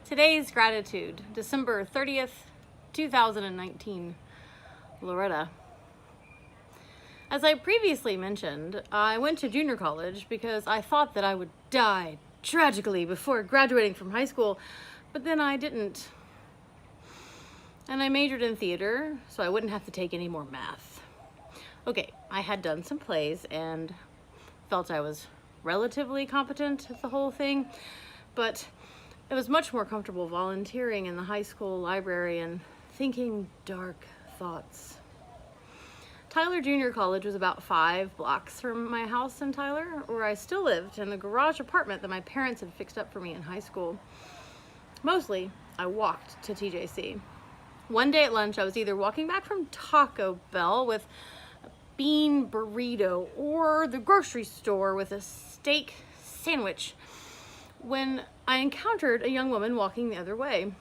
Today's gratitude, December 30th, 2019, LaRetta. As I previously mentioned, I went to junior college because I thought that I would die tragically before graduating from high school, but then I didn't. And I majored in theater, so I wouldn't have to take any more math. Okay, I had done some plays and felt I was relatively competent at the whole thing, but it was much more comfortable volunteering in the high school library and thinking dark thoughts. Tyler Junior College was about 5 blocks from my house in Tyler, where I still lived in the garage apartment that my parents had fixed up for me in high school. Mostly, I walked to TJC. One day at lunch, I was either walking back from Taco Bell with a bean burrito or the grocery store with a steak sandwich when I encountered a young woman walking the other way.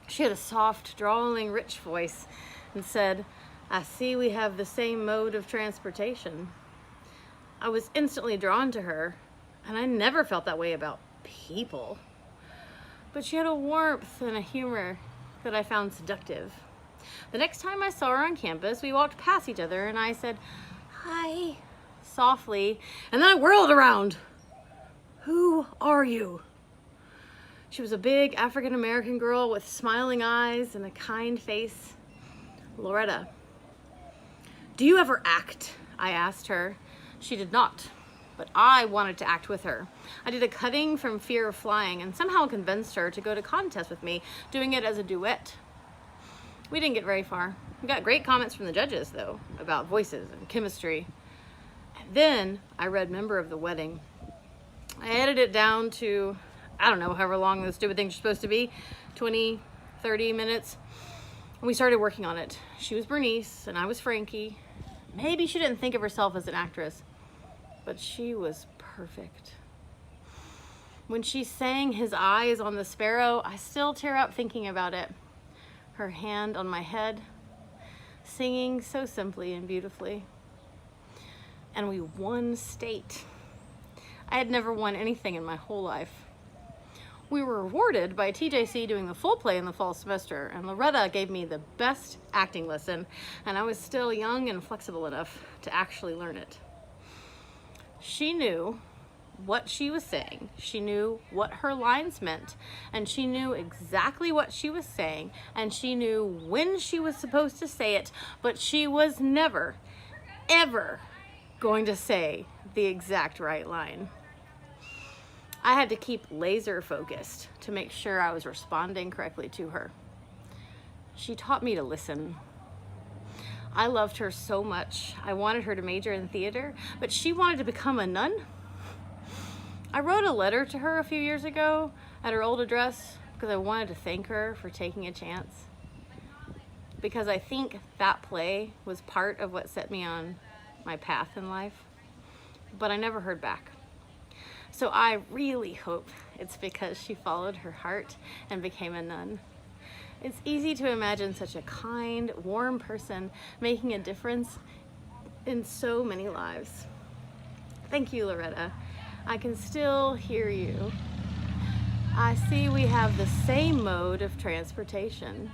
She had a soft, drawling, rich voice and said, "I see we have the same mode of transportation." I was instantly drawn to her, and I never felt that way about people. But she had a warmth and a humor that I found seductive. The next time I saw her on campus, we walked past each other, and I said, "Hi," softly, and then I whirled around. "Who are you?" She was a big African-American girl with smiling eyes and a kind face. "LaRetta." "Do you ever act?" I asked her. She did not, but I wanted to act with her. I did a cutting from Fear of Flying and somehow convinced her to go to contest with me, doing it as a duet. We didn't get very far. We got great comments from the judges, though, about voices and chemistry. And then I read Member of the Wedding. I edited it down to, I don't know, however long the stupid things are supposed to be, 20, 30 minutes. And we started working on it. She was Bernice and I was Frankie. Maybe she didn't think of herself as an actress, but she was perfect. When she sang "His Eyes on the Sparrow," I still tear up thinking about it. Her hand on my head, singing so simply and beautifully. And we won state. I had never won anything in my whole life. We were rewarded by TJC doing the full play in the fall semester, and LaRetta gave me the best acting lesson, and I was still young and flexible enough to actually learn it. She knew what she was saying, she knew what her lines meant, and she knew exactly what she was saying, and she knew when she was supposed to say it, but she was never, ever going to say the exact right line. I had to keep laser focused to make sure I was responding correctly to her. She taught me to listen. I loved her so much. I wanted her to major in theater, but she wanted to become a nun. I wrote a letter to her a few years ago at her old address because I wanted to thank her for taking a chance. Because I think that play was part of what set me on my path in life, but I never heard back. So I really hope it's because she followed her heart and became a nun. It's easy to imagine such a kind, warm person making a difference in so many lives. Thank you, LaRetta. I can still hear you. I see we have the same mode of transportation.